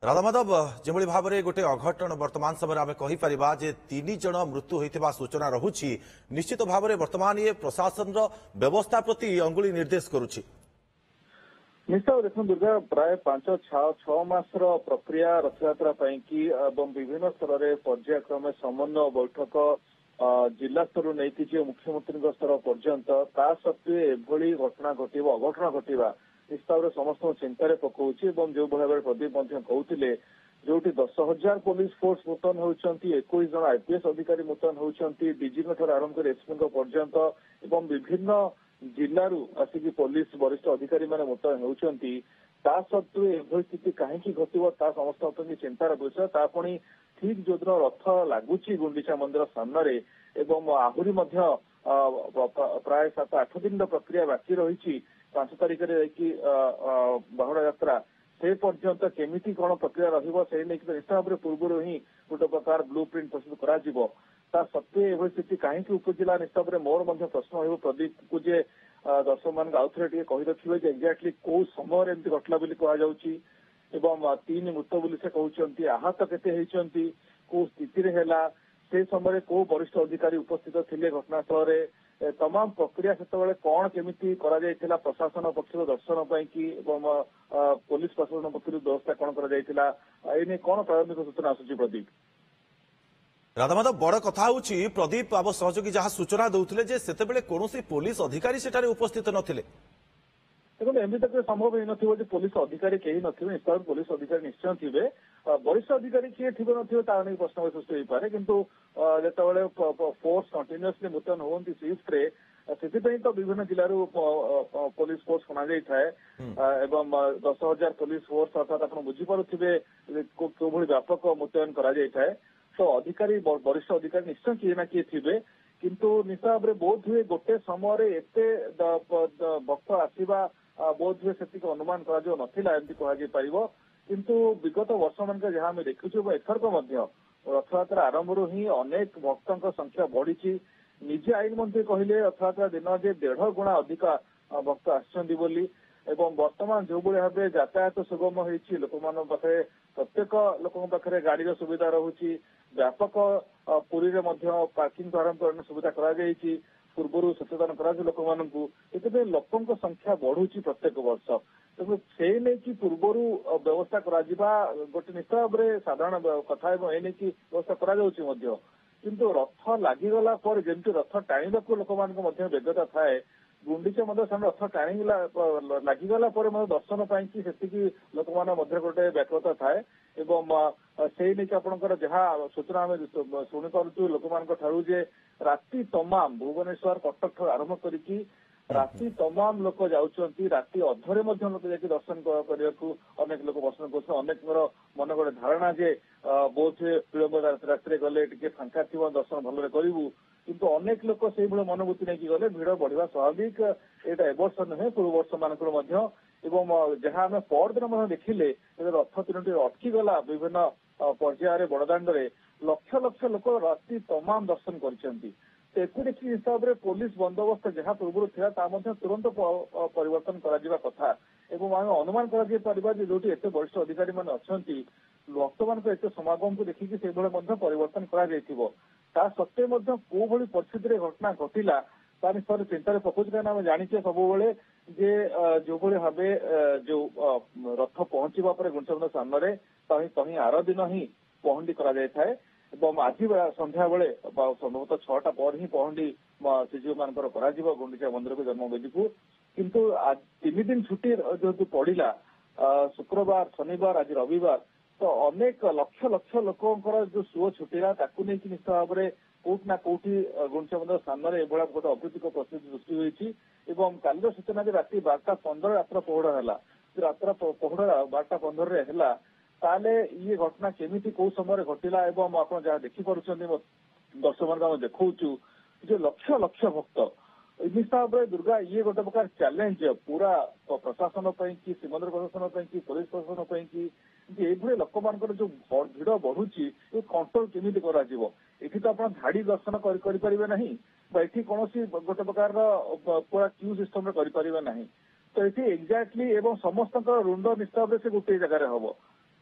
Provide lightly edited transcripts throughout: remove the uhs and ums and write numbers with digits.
राधामाधव जो भाव में गोटे अघटन वर्तमान समय आम कहीपर जे 3 जन मृत्यु होता सूचना रहुछि निश्चित भाव में वर्तमान ये प्रशासन व्यवस्था प्रति अंगुली निर्देश करुछि। निश्चय देखो दुर्गा प्राय 5-6 मासर प्रक्रिया रथयात्रा विभिन्न स्तर में पर्यायक्रमे समन्वय बैठक जिला स्तर नहीं मुख्यमंत्री स्तर पर्यंत ता सत्वे एभली घटना घटव अघटन घटवा निश्चित समस्त चिंतार पकाउछि जो भाव प्रदीप कहते जो 10,000 पुलिस फोर्स मुतयन होती 21 जन आईपीएस अधिकारी मुतयन होती डीजी आरंभ कर एसपी पर्यंत एवं विभिन्न जिलू आसिक पुलिस वरिष्ठ अधिकारी मैंने मुतयन होती ता सत्वे एभली स्थिति कहीं घटव ता समस्त चिंतार विषय तापुणी ठीक जो दिन रथ लगुच गुंडीचा मंदिर सामने एवं आहरी प्राय 7-8 दिन प्रक्रिया बाकी रही 5 तारिख बाहुड़ा यात्रा से पर्यंत केमिति कौन प्रक्रिया रही निश्चित भाव में पूर्व ही गोटे प्रकार ब्लू प्रिंट प्रस्तुत करा सत्वे एभली स्थिति कहीं उपजिला निश्चित भाव में मोर प्रश्न हो प्रदीप को जे दर्शक मान आउ थे कही रखिए एक्जाक्टली कौ समय एमती घटला कहुच्छी एवं 3 मृत बोली से कहते आहत केते कौ स्थिति से समय कौ वरिष्ठ अधिकारी उपस्थित थे घटनास्थल में तमाम प्रक्रिया से कौन केमिति करा प्रशासन पक्ष दर्शन पाई पुलिस प्रशासन पक्ष व्यवस्था कौन करा कौन प्रारंभिक सूचना आसुची प्रदीप। राधामाधव बड़ कथा हूँ प्रदीप आम सहयोगी जहाँ सूचना दौले से कौन पुलिस अधिकारी सेठारे उपस्थित नथिले देखो एमती तक संभव ही नथिबो जे पुलिस अधिकारी कहीं नथिबे निश्चय पुलिस अधिकारी निश्चय थिबे वरिष्ठ अधिकारी किए थिबे नथिबे ता नै प्रश्न सृष्टि होई पारे किंतु जेतबेले फोर्स कंटिन्यूअसली मुतयन होंती शिफ्ट रे से तो विभिन्न जिलू पुलिस फोर्स बना जाए एवं 10,000 पुलिस फोर्स अर्थात आप बुझीपे कौन व्यापक मुतयन करा तो अधिकारी वरिष्ठ अधिकारी निश्चय किए ना किए थे किंतु निश्चित भाव में बोध हुए गोटे समय एते भक्त आसवा बोध हुए से अनुमान कर किंतु विगत वर्ष मान जहाँ आम देखुचु एथरक रथयात्रा आरंभ ही अनेक भक्तों संख्या बढ़ी निजे आईन मंत्री कहले रथयात्रा दिन जे 1.5 गुणा अधिक भक्त आसुच्च एवं वर्तमान जो भाव यातायात सुगम होती लोक पाखे प्रत्येक लोक पाखे गाड़ी सुविधा रोचे व्यापक पुरी पार्किंग आरंभ करने सुविधा कर पूर्व सचेतन कर लोक लोकों संख्या बढ़ुची प्रत्येक वर्ष तेणु से नहीं पूर्व व्यवस्था गोटे निश्चित भाव में साधारण कथा व्यवस्था कर किंतु रथ लगिगला जमी रथ टाणीवा लोक वेगता थाए गुंडीचा सामने रथ टाणी लगिगला दर्शन पाई से लोक गोटे व्याकुलता थाए से नहीं आपंकर जहाँ सूचना आम शुणी पार्छु लोक जे राति तमाम भुवनेश्वर कटक आरंभ करके राति तमाम लोक जाऊँगी राति अधरे लोक जाकि दर्शन करने अनेक लोक पसंद कर अनेक मन गोटे धारणा जे बहुत विलंब राति गले टे फांका थी दर्शन भलरे करूँ किंतु अनेक लोक से मनोभूति नहीं गले भिड़ बढ़ा स्वाभाविक यहाँ एवर्ष नुहे पूर्व वर्ष मानक जहाँ आम परदिन देखिले रथ 3टी अटकीगला विभिन्न पर्यायर बड़दाण्डे लक्ष लक्ष लोक राति तमाम दर्शन करछंती देखिए निश्चित भाव में पुलिस बंदोबस्त जहाँ पूर्व था तुरंत परिवर्तन कथा एवं आम अनुमान कर जो एत वरिष्ठ अधिकारी मैंने अच्छा भक्त मान एत समागम को देखिकी से परिवर्तन कर सत्वे कौ भली परिस्थिति घटना घटला ता निश्चय चिंतार पकाउछ कहीं जाचे सब जो भाव जो रथ पहुंचा पर गुंडीचा सामने कहीं आर दिन ही पहंडी कर आज संध्या बेले संभवतः 6टा पर ही पहंडी श्रीजीव मानकर गुंडीचा मंदिर को जन्मवेदी को किंतु 3 दिन छुट्टी जेहेतु पड़ा शुक्रवार शनिवार आज रविवार तो अनेक लक्ष लक्ष लोकर जो सुओ छुटीला निश्चित भाव में कौट ना कौटी गुंडीचा मंदिर सामने गोटे अप्रीतिक परिस्थिति सृष्टि होती काली सूचना राति 12:15 रात्र पहुड़ा है रात्र पहुड़ा 12:15 है ताले ये घटना केमिति कौ समय घटला आप जहाँ देखिपुर दर्शक मान देखु जो लक्ष लक्ष भक्त निश्चित भाव में दुर्गा ये गोटे प्रकार चैलेंज पूरा प्रशासन कि श्रीमंदिर प्रशासन कि पुलिस प्रशासन कि ये लोक मान जो भिड़ बढ़ुची कंट्रोल केमिति ये तो आप धाड़ी दर्शन करें ना ये कौन गोटे प्रकार पूरा क्यू सिस्टम करें ना तो ये एक्जाक्टली समस्त रुंड निश्चित भाव से गोटे जगह हम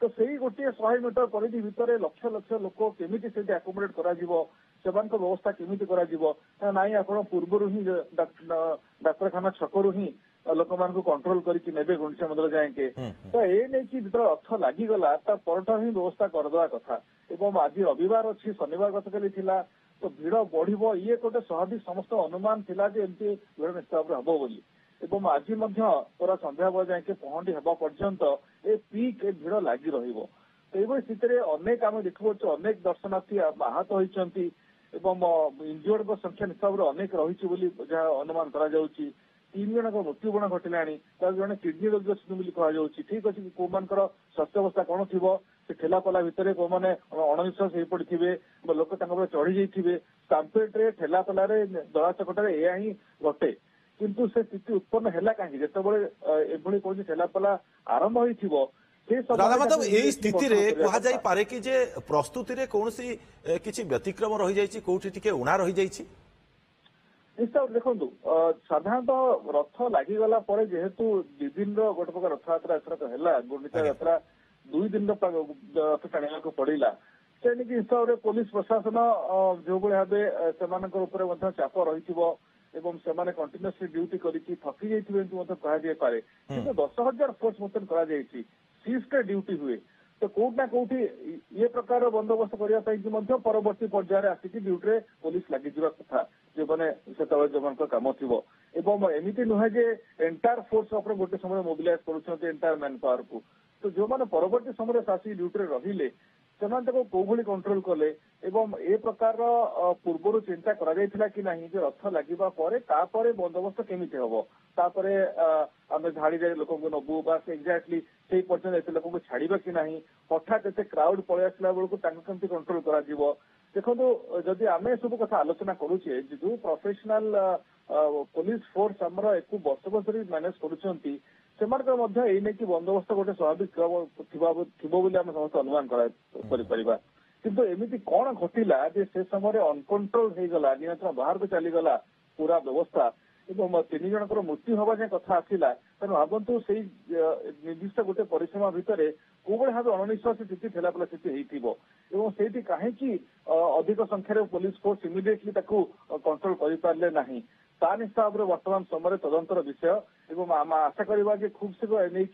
तो सेही गोटे 100 मीटर परिधि भितर लक्ष लक्ष लोक केमिति सेठी आकोमोडेट कराजिवो सेमानक व्यवस्था केमिति कराजिवो नाई आपण पूर्वरु ही डाक्तरखाना छकरु ही लोक मान कंट्रोल करके नेबे गुंडीचा मंदिर जाएंगे तो ये नहीं कि जो रथ लगिगला परठा ही व्यवस्था करदे कथा एवं आज रविवार अच्छी शनिवार गतकाली थिला तो भिड़ बढ़िबो ये गोटे स्वाभाविक समस्त अनुमान थिला जे एमती भिड़ निश्चित भाव हबो बोली एवं आज पूरा संध्या बेला जाए पहंडी हवा पर्यंत ए पीक ए भिड़ लगी रहिबो तो ये स्थित अनेक आम देखु अनेक दर्शनार्थी आहत होइचंती एवं इंजुर्ड संख्या निश्चित भाव अनेक रही जहाँ अनुमान करा जाउची 3 जनक मृत्युबरण घटिलानी जड़े किडनी रोगी अच्छी कहुच्छी ठीक अच्छे कौ मानकर स्वास्थ्य अवस्था कौन थी से ठेलापला भितर कौ मैंने अणविश्वास हो पड़े लोक चढ़ी जाइए स्टाम्पेड ठेलापल दला चकटार या ही घटे किंतु से स्थिति उत्पन्न है कहीं जिते कौन ठेलापला आरंभ हो राधा माधव यही स्थिति रे कहा जाई पारे कि जे प्रस्तुति रे कौन सी किछि व्यतिक्रम रही जाइछि कोठी टिके उणा रही जाइछि निश्चय देखु साधारणतः रथ लगिगला जेहेतु 2 दिन गोटे प्रकार रथ यात्रा एथरक है गुंडीचा यात्रा 2 दिन रथ टाणिया पड़ा से निश्चित भाव पुलिस प्रशासन जो भाव से चाप रही एवं कंटिन्यूअसली ड्यूटी करके थकी जाइए कहुए कि 10,000 फोर्स मुतयन कर शिफ्ट ड्यूटी हुए तो कोट ना कोठी ये प्रकार बंदोबस्त करने परवर्ती पर्यायर आसिक ड्यूटी पुलिस लगी कथा जो मैंने से कम थी एमती नुहे जे एंटायर फोर्स गोटे समय मोबिलाइज कर एंटायर मैन पावर को तो जो मैंने परवर्ती समय आसिक ड्यूटी रहिले से कौभली कंट्रोल कले एवं ए प्रकार पूर्वर चिंता करा कि नहीं जे रथ लगिबा परे तापरे बंदोबस्त केमिति हबो तापरे आम झाड़ी जाए लोक नबू बा एक्जाक्टली से पर्यटन एत लोक छाड़ा कि नहीं हठात एत क्राउड पलि आसला बेलू केमती कंट्रोल करा देखो जदि आम सब कथा आलोचना करुचे जो प्रोफेशनल पुलिस फोर्स आमर एक वर्ष वर्ष मैनेज करुँच से बंदोबस्त गोटे स्वाभाविक आम समस्त अनुमान किंतु एमती कौन घटिला से समय अनकंट्रोल हो गला नियंत्रण बाहर को चलीगला पूरा व्यवस्था एवं 3 जनकर मृत्यु हवा जाए कथा आसला तेणु भावतु से निर्दिष्ट गोटे परिसीमा भितर कौ भाव अणनिश्वास स्थिति ठेलापला स्थिति होती कहीं अधिक संख्यार पुलिस फोर्स इमिडिएटली कंट्रोल कर पारे ना ता निश्चित भाव वर्तमान समय तदंतर विषय एवं आम आशा करवा खूब शीघ्र एने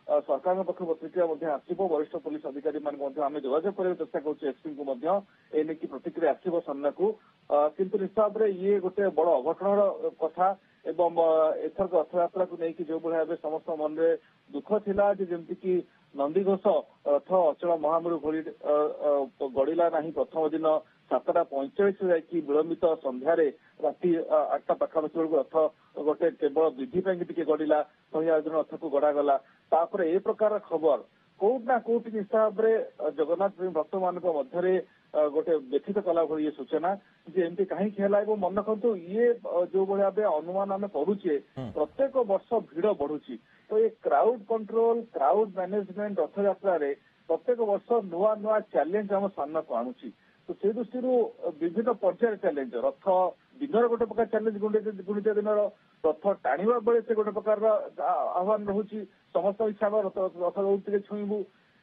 सरकार पक्ष प्रतिक्रिया आसो वरिष्ठ पुलिस अधिकारी आम जोगाजोग कर चेष्टा करपी को एने प्रतिक्रिया आसो सामना को किंतु निश्चित भाव ये गोटे बड़ अघटन कथा एवं एथरक रथयात्रा को लेकिन जो भाव समस्त मन में दुख थिला जमती कि नंदीघोष रथ अचल महामृ भली गड़िला ना प्रथम दिन 7:45 जाकि विलंबित संध्यारे राति 8टा पाखापाखि बेलू रथ गोटे केवल विधि टे गड़िला 100 जन रथ को गड़ागला तापर ए प्रकार खबर कोना कोटि निश्चित भाव जगन्नाथ भक्त मान मध्य गोटे व्यथित कला भली ये सूचना जे एमती कहीं मन रखु ये जो भाव अनुमान आम करुचे प्रत्येक वर्ष भिड़ बढ़ुची तो ये क्राउड कंट्रोल क्राउड मैनेजमेंट रथ यात्रा प्रत्येक वर्ष नुआ नुआ चैलेंज आम सामना को आणुची तो से दृष्टि विभिन्न पर्यायर चैलेंज रथ दिन गोटे प्रकार चैलेंज गुंडीचा दिन रथ टाणीवा बेले से गोटे प्रकार आह्वान रोचे समस्त इच्छा रथ दौड़ छुईबू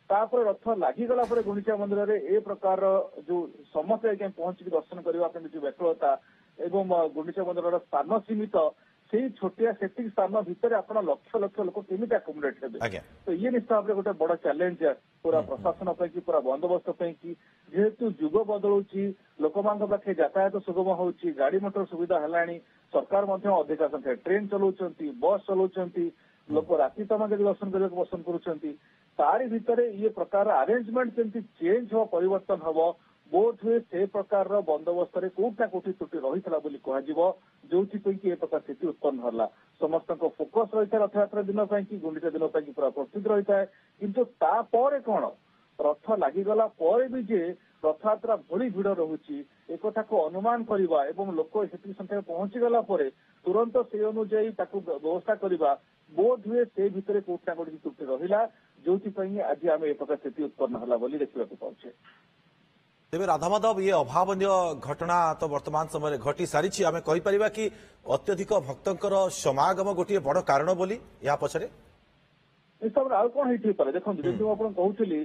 तापर रथ लगिगला गुंडीचा मंदिर में ए प्रकार जो समस्त आज्ञा पहुंचिक दर्शन करने जो व्याकुलता एवं गुंडीचा मंदिर स्थान सीमित से छोटिया सेटिंग स्थान भितर आप लक्ष लक्ष लोक केमी आकोमोडेट हे तो ये निश्चित भाव गोटे बड़ चैलेंज पूरा प्रशासन पूरा बंदोबस्त कि जेहेतु जुग बदलुची लोक पाखे यातायात सुगम हो गाड़ी मोटर सुविधा है सरकार अधिका संख्या ट्रेन चलाउछंती बस चलाउछंती लोक राति तमाम दर्शन करने पसंद करुँच तारी भितर ये प्रकार अरेंजमेंट केमती चेंज हो परिवर्तन हम बोध हुए से प्रकार बंदोबस्त कोटा कोटी त्रुटि रही जो प्रकार स्थिति उत्पन्न होला समस्त फोकस रही है रथयात्रा दिन कि गुंडीचा दिन पूरा प्रस्तुत रही है किंतु तापर कौन रथ लगिगला भी जे रथयात्रा भली भिड़ रोचे एक को अनुमान करवा एवं लोक से संख्या पहुंचीगला तुरंत से अनुजाई व्यवस्था करवा बोध हुए से भितर कोटा कोटी त्रुटि रहा जो आज आम ए प्रकार स्थिति उत्पन्न होला देखा पाचे तेरे राधा माधव ये अभावनीय घटना तो वर्तमान समय घटी सारी आम कहीपर कि अत्यधिक भक्तर समागम गोटे बड़ कारण बोली या पछरे निश्चित भाव कौन होइथिपारे देखो जदि आपण कहउथिली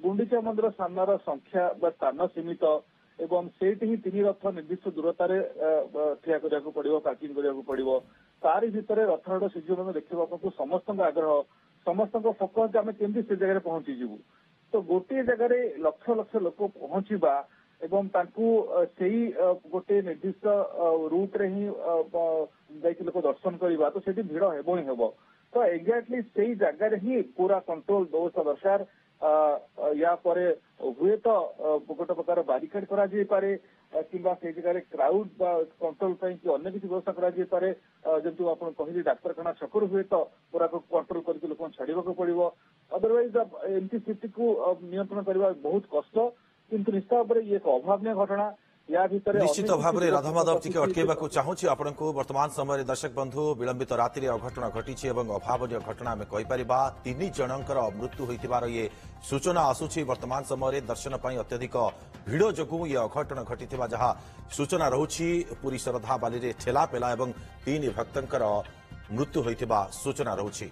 गुंडीचा मंदिर सामनार संख्या बा स्थान सीमित एवं सेठी ही 3 रथ निर्दिष्ट दूरतार ठिया करिया पड़ो पार्किंग करिया पड़ो तारी भितर रथर सुजोग देखा समस्त आग्रह समस्त फोकस आम केमती से जगह पहुंची जीवु तो गोटे जगह लक्ष लक्ष लोक पहुंचवा एवं गोटे निर्दिष्ट रूट रे ही लोक दर्शन करवा तो सेठी भिड़ हेबो ही हेबो तो एक्जाक्टली से जगह ही पूरा कंट्रोल व्यवस्था दरकार या परे हुए तो गोटे प्रकार बारिकेड करा जाई पारे किंबा से जगह क्राउड कंट्रोल कि अन्य किसी व्यवस्था करा जाई पारे जंतु आपण कहली डाक्तरखाना छकरू हुए तो पूरा कंट्रोल करके लोक छाड़वा पड़ो अदरवाइज एमती स्थिति को नियंत्रण करने बहुत कष्ट किंतु निश्चित भाव में ये एक अभावनीय घटना या भितर निश्चित भाव में राधामाधव टी अटकैवा चाहूँ आपको वर्तमान समय दर्शक बंधु विलंबित राति अघटन घटी अभावनीय घटना आम कहीपर 3 जनकर मृत्यु होइतिबार ये सूचना आसूची वर्तमान समय दर्शन पर अत्यधिक भिड़ जो ये अघटन घटी जहाँ सूचना रहुछि पुरी श्रद्धा बाली ठेला पेला और 3 भक्तंकर मृत्यु होइतिबा सूचना रहुछि।